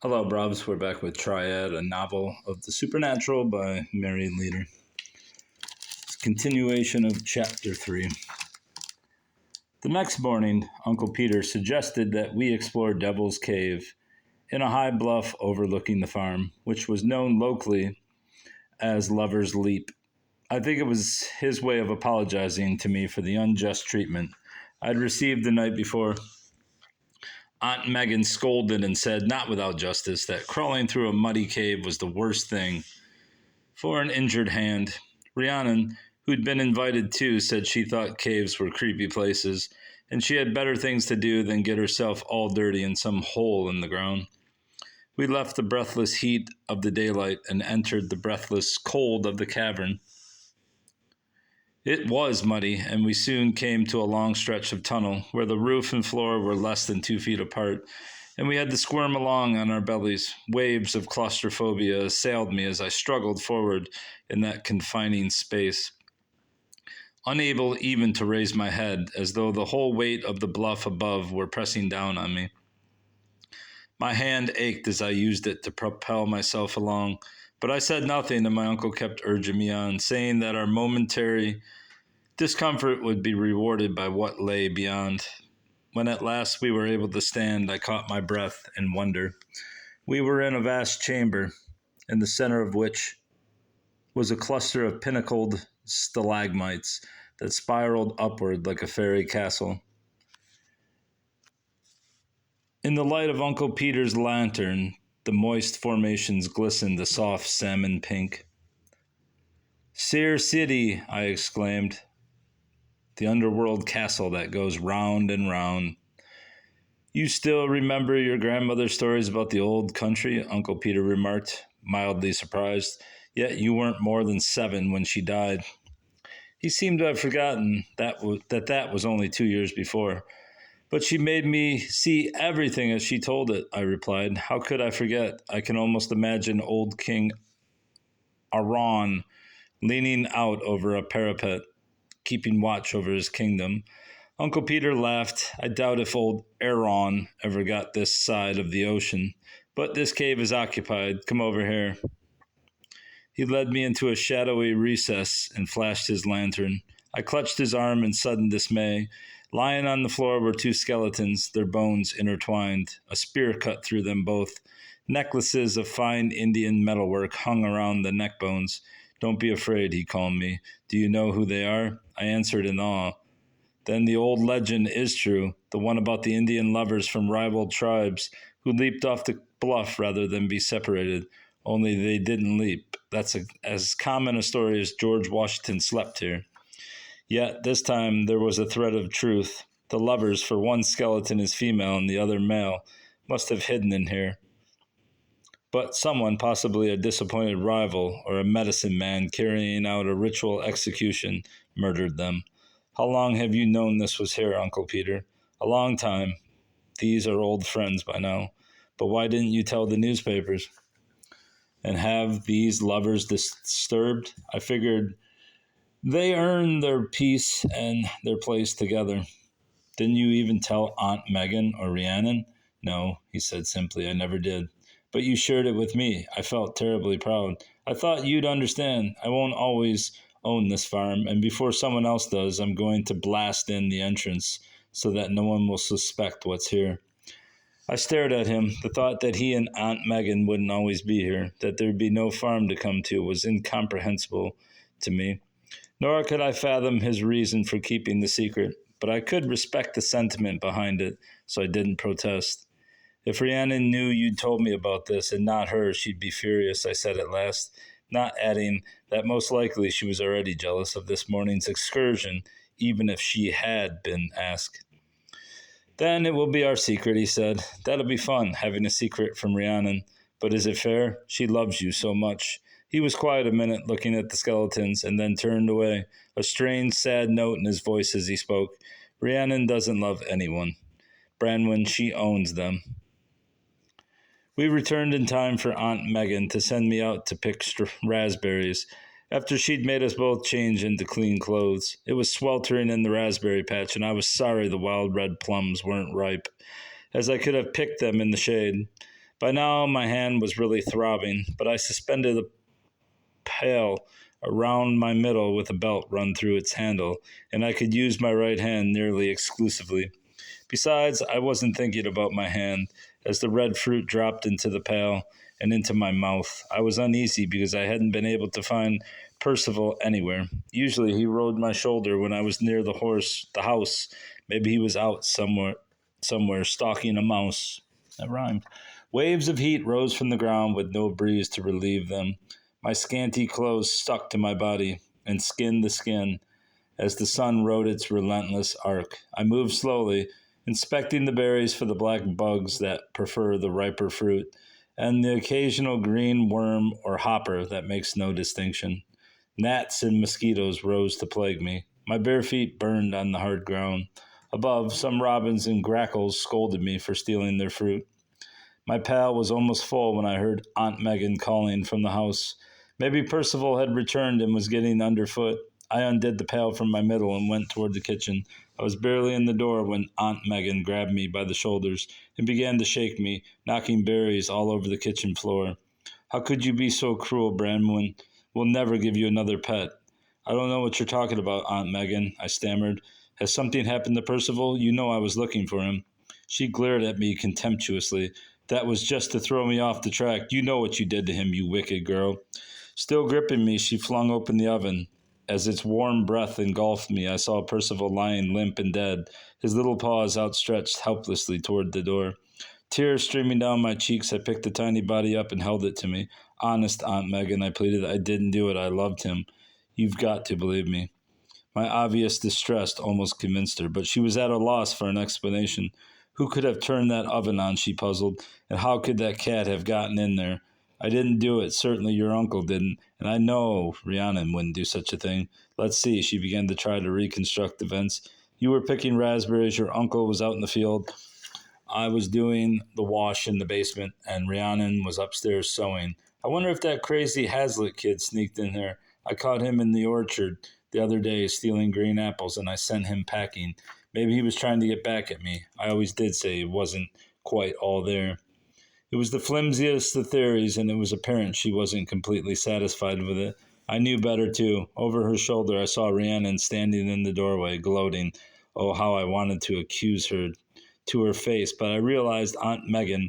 Hello, Brobs. We're back with Triad, a novel of the supernatural by Mary Leader. It's a continuation of Chapter 3. The next morning, Uncle Peter suggested that we explore Devil's Cave in a high bluff overlooking the farm, which was known locally as Lover's Leap. I think it was his way of apologizing to me for the unjust treatment I'd received the night before. Aunt Megan scolded and said, not without justice, that crawling through a muddy cave was the worst thing for an injured hand. Rhiannon, who'd been invited too, said she thought caves were creepy places, and she had better things to do than get herself all dirty in some hole in the ground. We left the breathless heat of the daylight and entered the breathless cold of the cavern. It was muddy, and we soon came to a long stretch of tunnel where the roof and floor were less than 2 feet apart, and we had to squirm along on our bellies. Waves of claustrophobia assailed me as I struggled forward in that confining space, unable even to raise my head, as though the whole weight of the bluff above were pressing down on me. My hand ached as I used it to propel myself along, but I said nothing, and my uncle kept urging me on, saying that our momentary discomfort would be rewarded by what lay beyond. When at last we were able to stand, I caught my breath in wonder. We were in a vast chamber, in the center of which was a cluster of pinnacled stalagmites that spiraled upward like a fairy castle. In the light of Uncle Peter's lantern, the moist formations glistened a soft salmon pink. Seer City, I exclaimed. The underworld castle that goes round and round. You still remember your grandmother's stories about the old country? Uncle Peter remarked, mildly surprised. Yet you weren't more than 7 when she died. He seemed to have forgotten that was only 2 years before. But she made me see everything as she told it, I replied. How could I forget? I can almost imagine old King Aron leaning out over a parapet, keeping watch over his kingdom. Uncle Peter laughed. I doubt if old Aaron ever got this side of the ocean. But this cave is occupied. Come over here. He led me into a shadowy recess and flashed his lantern. I clutched his arm in sudden dismay. Lying on the floor were 2 skeletons, their bones intertwined. A spear cut through them both. Necklaces of fine Indian metalwork hung around the neck bones. Don't be afraid, he calmed me. Do you know who they are? I answered in awe. Then the old legend is true, the one about the Indian lovers from rival tribes who leaped off the bluff rather than be separated, only they didn't leap. That's as common a story as George Washington slept here. Yet this time there was a thread of truth. The lovers, for one skeleton is female and the other male, must have hidden in here. But someone, possibly a disappointed rival or a medicine man carrying out a ritual execution, murdered them. How long have you known this was here, Uncle Peter? A long time. These are old friends by now. But why didn't you tell the newspapers? And have these lovers disturbed? I figured they earned their peace and their place together. Didn't you even tell Aunt Megan or Rhiannon? No, he said simply, I never did. But you shared it with me. I felt terribly proud. I thought you'd understand. I won't always own this farm, and before someone else does, I'm going to blast in the entrance so that no one will suspect what's here. I stared at him. The thought that he and Aunt Megan wouldn't always be here, that there'd be no farm to come to, was incomprehensible to me. Nor could I fathom his reason for keeping the secret, but I could respect the sentiment behind it, so I didn't protest. If Rhiannon knew you'd told me about this and not her, she'd be furious, I said at last, not adding that most likely she was already jealous of this morning's excursion, even if she had been asked. Then it will be our secret, he said. That'll be fun, having a secret from Rhiannon. But is it fair? She loves you so much. He was quiet a minute, looking at the skeletons, and then turned away, a strange, sad note in his voice as he spoke. Rhiannon doesn't love anyone. Branwen, she owns them. We returned in time for Aunt Megan to send me out to pick raspberries, after she'd made us both change into clean clothes. It was sweltering in the raspberry patch, and I was sorry the wild red plums weren't ripe, as I could have picked them in the shade. By now, my hand was really throbbing, but I suspended a pail around my middle with a belt run through its handle, and I could use my right hand nearly exclusively. Besides, I wasn't thinking about my hand as the red fruit dropped into the pail and into my mouth. I was uneasy because I hadn't been able to find Percival anywhere. Usually he rode my shoulder when I was near the house. Maybe he was out somewhere stalking a mouse. That rhymed. Waves of heat rose from the ground with no breeze to relieve them. My scanty clothes stuck to my body and skin to skin as the sun rode its relentless arc. I moved slowly, inspecting the berries for the black bugs that prefer the riper fruit, and the occasional green worm or hopper that makes no distinction. Gnats and mosquitoes rose to plague me. My bare feet burned on the hard ground. Above, some robins and grackles scolded me for stealing their fruit. My pail was almost full when I heard Aunt Megan calling from the house. Maybe Percival had returned and was getting underfoot. I undid the pail from my middle and went toward the kitchen. I was barely in the door when Aunt Megan grabbed me by the shoulders and began to shake me, knocking berries all over the kitchen floor. How could you be so cruel, Branwyn? We'll never give you another pet. I don't know what you're talking about, Aunt Megan, I stammered. Has something happened to Percival? You know I was looking for him. She glared at me contemptuously. That was just to throw me off the track. You know what you did to him, you wicked girl. Still gripping me, she flung open the oven. As its warm breath engulfed me, I saw Percival lying limp and dead, his little paws outstretched helplessly toward the door. Tears streaming down my cheeks, I picked the tiny body up and held it to me. Honest, Aunt Megan, I pleaded, I didn't do it. I loved him. You've got to believe me. My obvious distress almost convinced her, but she was at a loss for an explanation. Who could have turned that oven on, she puzzled, and how could that cat have gotten in there? I didn't do it. Certainly your uncle didn't, and I know Rhiannon wouldn't do such a thing. Let's see, she began to try to reconstruct events. You were picking raspberries, your uncle was out in the field. I was doing the wash in the basement, and Rhiannon was upstairs sewing. I wonder if that crazy Hazlitt kid sneaked in there. I caught him in the orchard the other day stealing green apples, and I sent him packing. Maybe he was trying to get back at me. I always did say he wasn't quite all there. It was the flimsiest of theories, and it was apparent she wasn't completely satisfied with it. I knew better, too. Over her shoulder, I saw Rhiannon standing in the doorway, gloating. Oh, how I wanted to accuse her to her face, but I realized Aunt Megan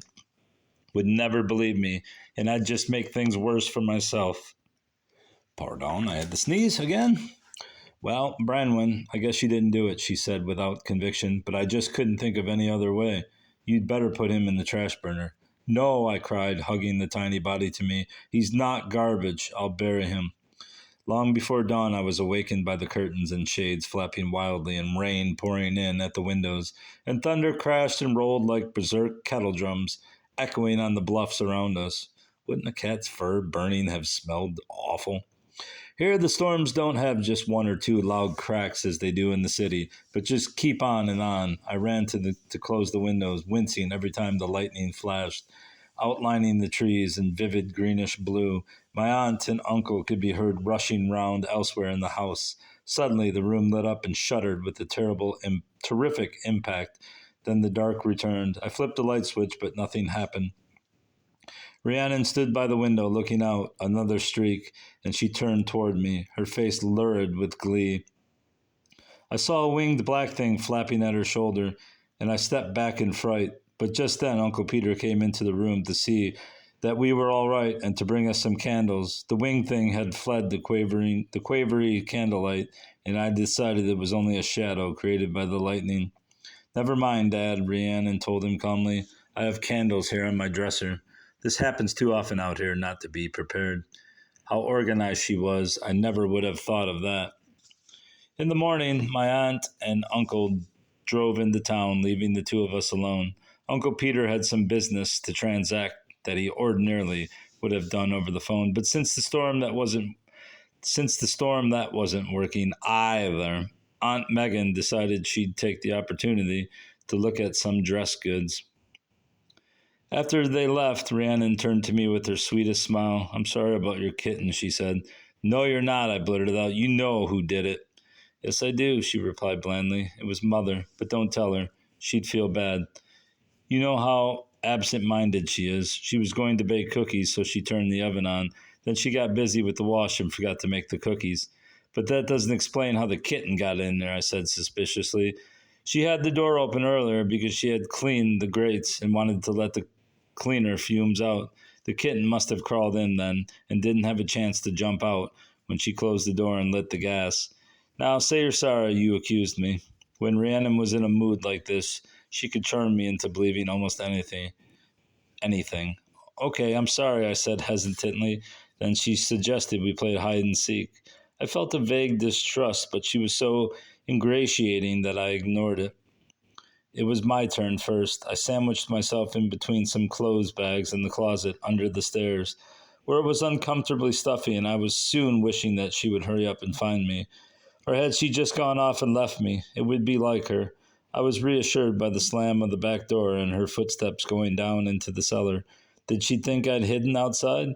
would never believe me, and I'd just make things worse for myself. Pardon, I had to sneeze again. Well, Branwyn, I guess you didn't do it, she said without conviction, but I just couldn't think of any other way. You'd better put him in the trash burner. No, I cried, hugging the tiny body to me. He's not garbage. I'll bury him. Long before dawn, I was awakened by the curtains and shades flapping wildly and rain pouring in at the windows, and thunder crashed and rolled like berserk kettle drums, echoing on the bluffs around us. Wouldn't a cat's fur burning have smelled awful? Here, the storms don't have just one or two loud cracks as they do in the city, but just keep on and on. I ran to close the windows, wincing every time the lightning flashed, outlining the trees in vivid greenish blue. My aunt and uncle could be heard rushing round elsewhere in the house. Suddenly, the room lit up and shuddered with a terrific impact. Then the dark returned. I flipped the light switch, but nothing happened. Rhiannon stood by the window looking out, another streak, and she turned toward me, her face lurid with glee. I saw a winged black thing flapping at her shoulder, and I stepped back in fright. But just then Uncle Peter came into the room to see that we were all right and to bring us some candles. The winged thing had fled the quavery candlelight, and I decided it was only a shadow created by the lightning. Never mind, Dad, Rhiannon told him calmly. I have candles here on my dresser. This happens too often out here not to be prepared. How organized she was. I never would have thought of that. In the morning, my aunt and uncle drove into town, leaving the two of us alone. Uncle Peter had some business to transact that he ordinarily would have done over the phone, but since the storm that wasn't working either, Aunt Megan decided she'd take the opportunity to look at some dress goods. After they left, Rhiannon turned to me with her sweetest smile. I'm sorry about your kitten, she said. No, you're not, I blurted out. You know who did it. Yes, I do, she replied blandly. It was Mother, but don't tell her. She'd feel bad. You know how absent-minded she is. She was going to bake cookies, so she turned the oven on. Then she got busy with the wash and forgot to make the cookies. But that doesn't explain how the kitten got in there, I said suspiciously. She had the door open earlier because she had cleaned the grates and wanted to let the cleaner fumes out. The kitten must have crawled in then and didn't have a chance to jump out when she closed the door and lit the gas. Now, say you're sorry, you accused me. When Rhiannon was in a mood like this, she could turn me into believing almost anything. Anything. Okay, I'm sorry, I said hesitantly. Then she suggested we play hide and seek. I felt a vague distrust, but she was so ingratiating that I ignored it. It was my turn first. I sandwiched myself in between some clothes bags in the closet under the stairs, where it was uncomfortably stuffy, and I was soon wishing that she would hurry up and find me. Or had she just gone off and left me? It would be like her. I was reassured by the slam of the back door and her footsteps going down into the cellar. Did she think I'd hidden outside?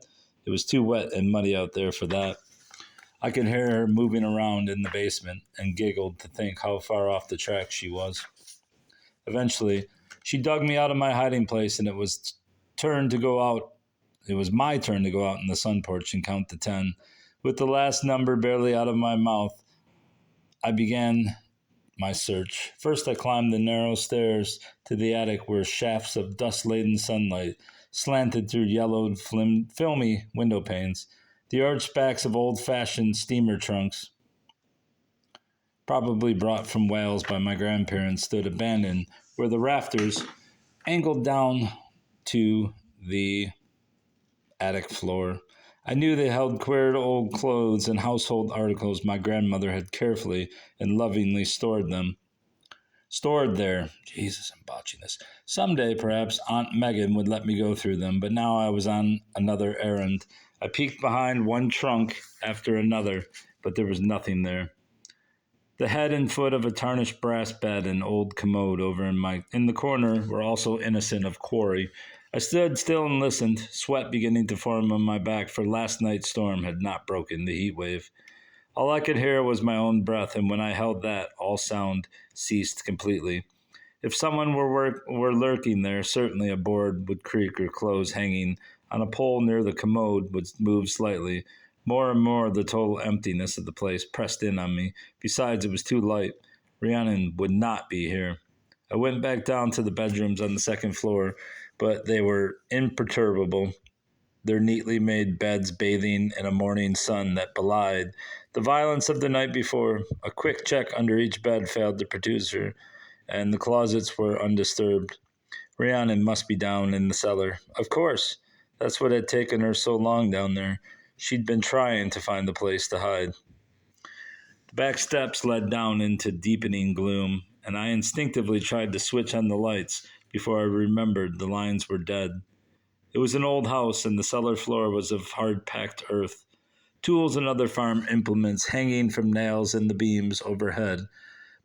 It was too wet and muddy out there for that. I could hear her moving around in the basement and giggled to think how far off the track she was. Eventually, she dug me out of my hiding place, and it was my turn to go out in the sun porch and count to 10. With the last number barely out of my mouth, I began my search. First, I climbed the narrow stairs to the attic where shafts of dust-laden sunlight slanted through yellowed, filmy window panes. The arched backs of old-fashioned steamer trunks, probably brought from Wales by my grandparents, stood abandoned, where the rafters angled down to the attic floor. I knew they held queer old clothes and household articles my grandmother had carefully and lovingly stored there. Jesus, I'm botching this. Someday, perhaps, Aunt Megan would let me go through them, but now I was on another errand. I peeked behind one trunk after another, but there was nothing there. The head and foot of a tarnished brass bed and old commode over in the corner were also innocent of quarry. I stood still and listened, sweat beginning to form on my back, for last night's storm had not broken the heat wave. All I could hear was my own breath, and when I held that, all sound ceased completely. If someone were lurking there, certainly a board would creak or close hanging on a pole near the commode would move slightly. More and more, the total emptiness of the place pressed in on me. Besides, it was too light. Rhiannon would not be here. I went back down to the bedrooms on the second floor, but they were imperturbable, their neatly made beds bathing in a morning sun that belied the violence of the night before. A quick check under each bed failed to produce her, and the closets were undisturbed. Rhiannon must be down in the cellar. Of course. That's what had taken her so long down there. She'd been trying to find a place to hide. The back steps led down into deepening gloom, and I instinctively tried to switch on the lights before I remembered the lines were dead. It was an old house, and the cellar floor was of hard-packed earth. Tools and other farm implements hanging from nails in the beams overhead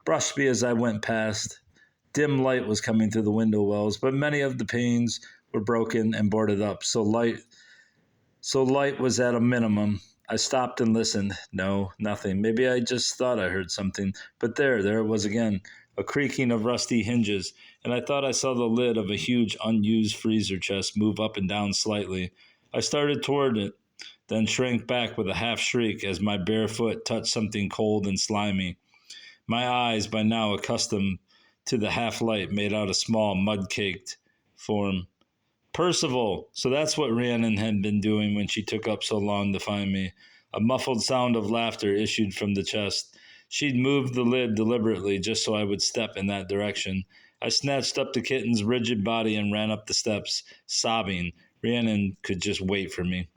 brushed me as I went past. Dim light was coming through the window wells, but many of the panes were broken and boarded up, so light was at a minimum. I stopped and listened. No, nothing. Maybe I just thought I heard something, but there it was again, a creaking of rusty hinges, and I thought I saw the lid of a huge unused freezer chest move up and down slightly. I started toward it, then shrank back with a half shriek as my bare foot touched something cold and slimy. My eyes, by now accustomed to the half-light, made out a small, mud-caked form. Percival! So that's what Rhiannon had been doing when she took up so long to find me. A muffled sound of laughter issued from the chest. She'd moved the lid deliberately just so I would step in that direction. I snatched up the kitten's rigid body and ran up the steps, sobbing. Rhiannon could just wait for me.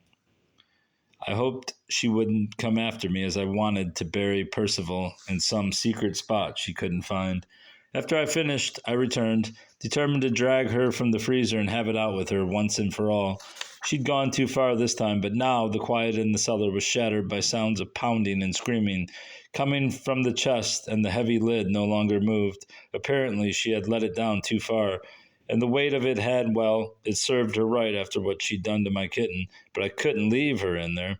I hoped she wouldn't come after me, as I wanted to bury Percival in some secret spot she couldn't find. After I finished, I returned, determined to drag her from the freezer and have it out with her once and for all. She'd gone too far this time, but now the quiet in the cellar was shattered by sounds of pounding and screaming, coming from the chest, and the heavy lid no longer moved. Apparently, she had let it down too far, and the weight of it it served her right after what she'd done to my kitten, but I couldn't leave her in there.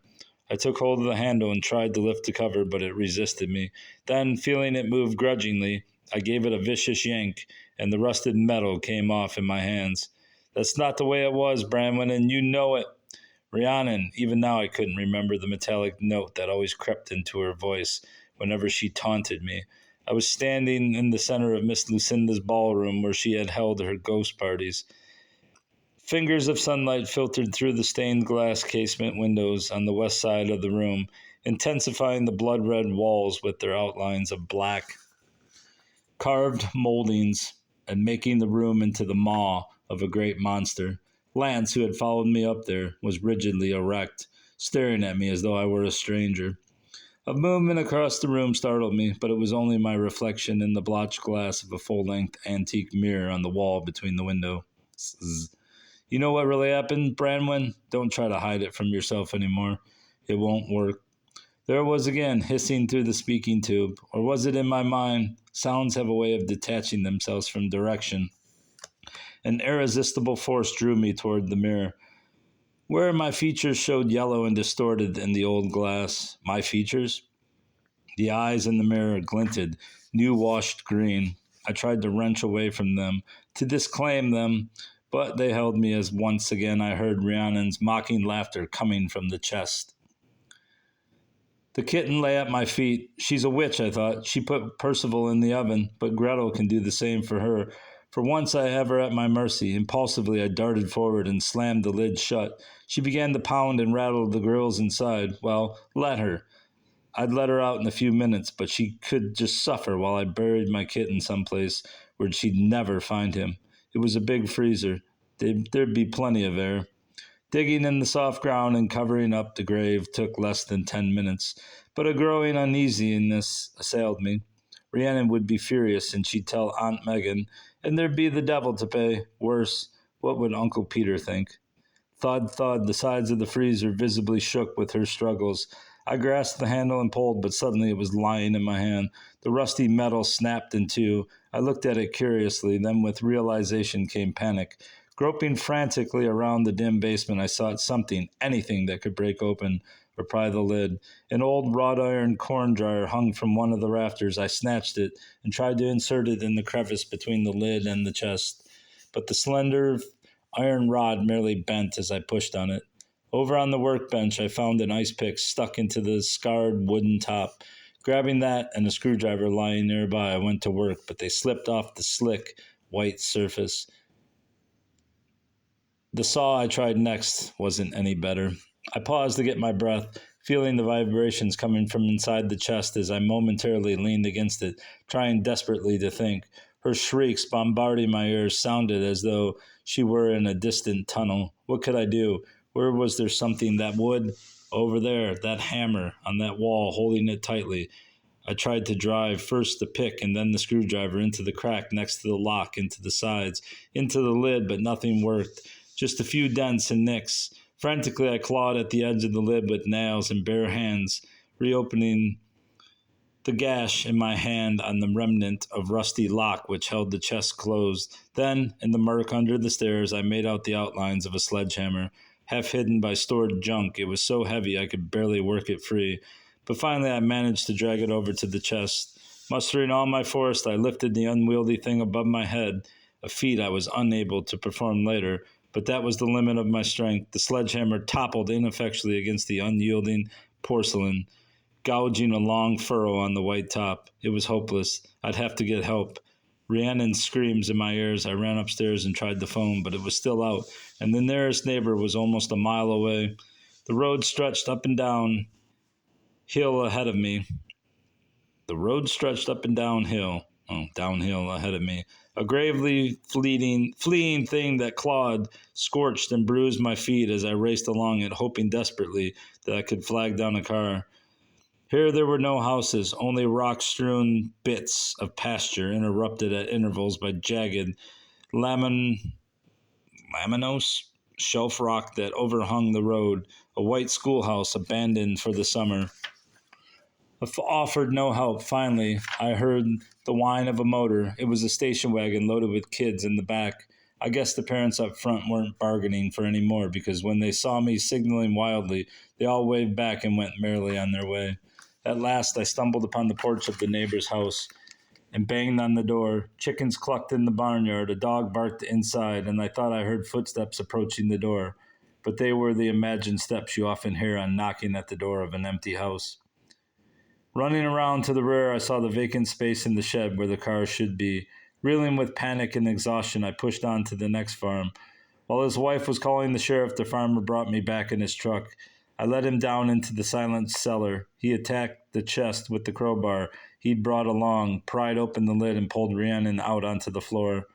I took hold of the handle and tried to lift the cover, but it resisted me. Then, feeling it move grudgingly, I gave it a vicious yank, and the rusted metal came off in my hands. That's not the way it was, Branwyn, and you know it. Rhiannon, even now I couldn't remember the metallic note that always crept into her voice whenever she taunted me. I was standing in the center of Miss Lucinda's ballroom where she had held her ghost parties. Fingers of sunlight filtered through the stained glass casement windows on the west side of the room, intensifying the blood-red walls with their outlines of black, carved moldings and making the room into the maw of a great monster. Lance, who had followed me up there, was rigidly erect, staring at me as though I were a stranger. A movement across the room startled me, but it was only my reflection in the blotched glass of a full-length antique mirror on the wall between the windows. You know what really happened, Branwyn? Don't try to hide it from yourself anymore. It won't work. There it was again, hissing through the speaking tube. Or was it in my mind? Sounds have a way of detaching themselves from direction. An irresistible force drew me toward the mirror, where my features showed yellow and distorted in the old glass. My features? The eyes in the mirror glinted, new-washed green. I tried to wrench away from them, to disclaim them, but they held me as once again I heard Rhiannon's mocking laughter coming from the chest. The kitten lay at my feet. She's a witch, I thought. She put Percival in the oven, but Gretel can do the same for her. For once I have her at my mercy. Impulsively, I darted forward and slammed the lid shut. She began to pound and rattle the grills inside. Well, let her. I'd let her out in a few minutes, but she could just suffer while I buried my kitten someplace where she'd never find him. It was a big freezer. There'd be plenty of air. Digging in the soft ground and covering up the grave took less than 10 minutes, but a growing uneasiness assailed me. Rhiannon would be furious, and she'd tell Aunt Megan, and there'd be the devil to pay. Worse, what would Uncle Peter think? Thud, thud, the sides of the freezer visibly shook with her struggles. I grasped the handle and pulled, but suddenly it was lying in my hand. The rusty metal snapped in two. I looked at it curiously, then with realization came panic. Groping frantically around the dim basement, I sought something, anything that could break open or pry the lid. An old wrought iron corn dryer hung from one of the rafters. I snatched it and tried to insert it in the crevice between the lid and the chest, but the slender iron rod merely bent as I pushed on it. Over on the workbench, I found an ice pick stuck into the scarred wooden top. Grabbing that and a screwdriver lying nearby, I went to work, but they slipped off the slick, white surface. The saw I tried next wasn't any better. I paused to get my breath, feeling the vibrations coming from inside the chest as I momentarily leaned against it, trying desperately to think. Her shrieks, bombarding my ears, sounded as though she were in a distant tunnel. What could I do? Where was there something that would? Over there, that hammer on that wall, holding it tightly. I tried to drive first the pick and then the screwdriver into the crack next to the lock, into the sides, into the lid, but nothing worked. Just a few dents and nicks. Frantically, I clawed at the edge of the lid with nails and bare hands, reopening the gash in my hand on the remnant of rusty lock which held the chest closed. Then, in the murk under the stairs, I made out the outlines of a sledgehammer, half hidden by stored junk. It was so heavy I could barely work it free. But finally I managed to drag it over to the chest. Mustering all my force, I lifted the unwieldy thing above my head, a feat I was unable to perform later, but that was the limit of my strength. The sledgehammer toppled ineffectually against the unyielding porcelain, gouging a long furrow on the white top. It was hopeless. I'd have to get help. Rhiannon's screams in my ears. I ran upstairs and tried the phone, but it was still out, and the nearest neighbor was almost a mile away. The road stretched up and down hill ahead of me. The road stretched up and downhill. Downhill ahead of me. A gravely fleeing thing that clawed, scorched, and bruised my feet as I raced along it, hoping desperately that I could flag down a car. Here there were no houses, only rock-strewn bits of pasture interrupted at intervals by jagged, laminose shelf rock that overhung the road, a white schoolhouse abandoned for the summer. Offered no help. Finally, I heard the whine of a motor. It was a station wagon loaded with kids in the back. I guess the parents up front weren't bargaining for any more, because when they saw me signaling wildly, they all waved back and went merrily on their way. At last, I stumbled upon the porch of the neighbor's house. and banged on the door. Chickens clucked in the barnyard, a dog barked inside, and I thought I heard footsteps approaching the door. But they were the imagined steps you often hear on knocking at the door of an empty house. Running around to the rear, I saw the vacant space in the shed where the car should be. Reeling with panic and exhaustion, I pushed on to the next farm. While his wife was calling the sheriff, the farmer brought me back in his truck. I led him down into the silent cellar. He attacked the chest with the crowbar he'd brought along, pried open the lid, and pulled Rhiannon out onto the floor.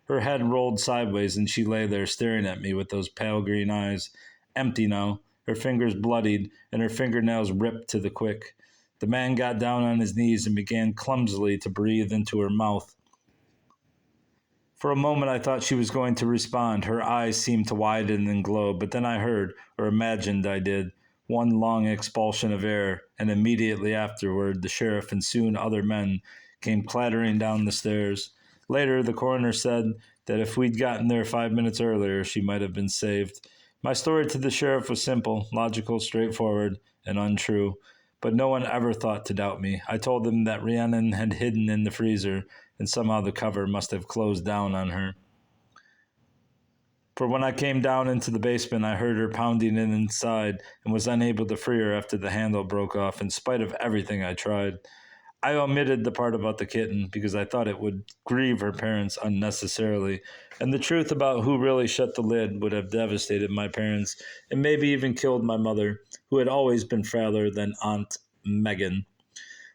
Her head rolled sideways, and she lay there staring at me with those pale green eyes. Empty now, her fingers bloodied, and her fingernails ripped to the quick. The man got down on his knees and began clumsily to breathe into her mouth. For a moment I thought she was going to respond. Her eyes seemed to widen and glow, but then I heard, or imagined I did, one long expulsion of air, and immediately afterward the sheriff and soon other men came clattering down the stairs. Later, the coroner said that if we'd gotten there 5 minutes earlier, she might have been saved. My story to the sheriff was simple, logical, straightforward, and untrue. But no one ever thought to doubt me. I told them that Rhiannon had hidden in the freezer, and somehow the cover must have closed down on her. For when I came down into the basement, I heard her pounding in inside and was unable to free her after the handle broke off, in spite of everything I tried. I omitted the part about the kitten because I thought it would grieve her parents unnecessarily, and the truth about who really shut the lid would have devastated my parents and maybe even killed my mother, who had always been frailer than Aunt Megan.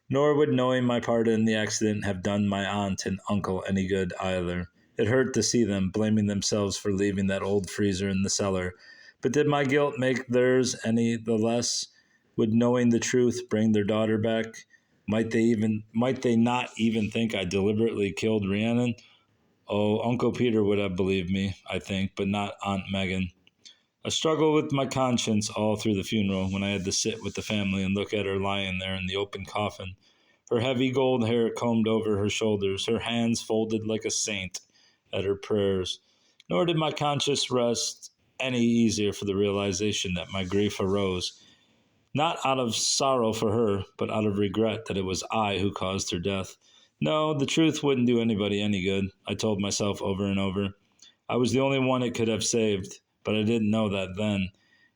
Nor would knowing my part in the accident have done my aunt and uncle any good either. It hurt to see them blaming themselves for leaving that old freezer in the cellar. But did my guilt make theirs any the less? Would knowing the truth bring their daughter back? Might they not even think I deliberately killed Rhiannon? Oh, Uncle Peter would have believed me, I think, but not Aunt Megan. I struggled with my conscience all through the funeral when I had to sit with the family and look at her lying there in the open coffin. Her heavy gold hair combed over her shoulders, her hands folded like a saint at her prayers. Nor did my conscience rest any easier for the realization that my grief arose, not out of sorrow for her, but out of regret that it was I who caused her death. No, the truth wouldn't do anybody any good, I told myself over and over. I was the only one it could have saved, but I didn't know that then.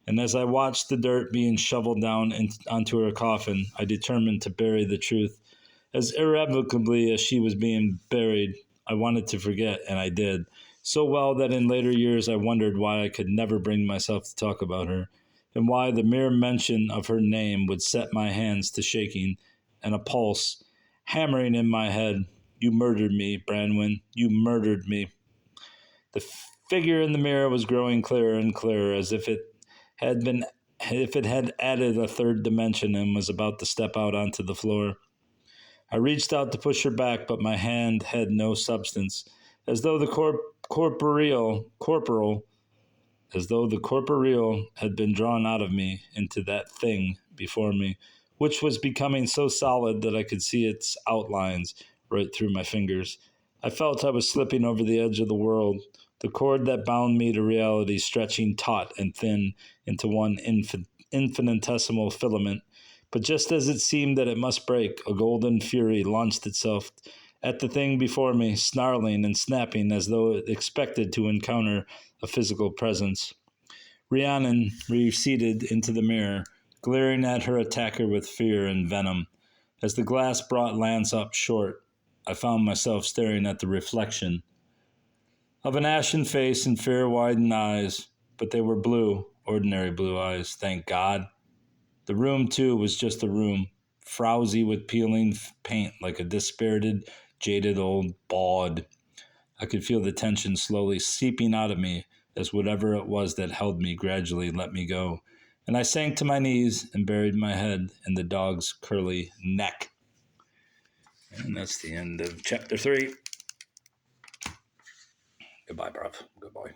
And as I watched the dirt being shoveled down onto her coffin, I determined to bury the truth. As irrevocably as she was being buried, I wanted to forget, and I did. So well that in later years I wondered why I could never bring myself to talk about her, and why the mere mention of her name would set my hands to shaking, and a pulse hammering in my head. You murdered me, Branwyn. You murdered me. The figure in the mirror was growing clearer and clearer, as if it had added a third dimension and was about to step out onto the floor. I reached out to push her back, but my hand had no substance, as though the corporeal had been drawn out of me into that thing before me, which was becoming so solid that I could see its outlines right through my fingers. I felt I was slipping over the edge of the world, the cord that bound me to reality stretching taut and thin into one infinitesimal filament. But just as it seemed that it must break, a golden fury launched itself at the thing before me, snarling and snapping as though it expected to encounter a physical presence. Rhiannon receded into the mirror, glaring at her attacker with fear and venom. As the glass brought Lance up short, I found myself staring at the reflection of an ashen face and fear-widened eyes, but they were blue, ordinary blue eyes, thank God. The room, too, was just a room, frowsy with peeling paint like a dispirited, jaded old bawd. I could feel the tension slowly seeping out of me as whatever it was that held me gradually let me go, and I sank to my knees and buried my head in the dog's curly neck. And that's the end of chapter 3. Goodbye, bruv. Goodbye.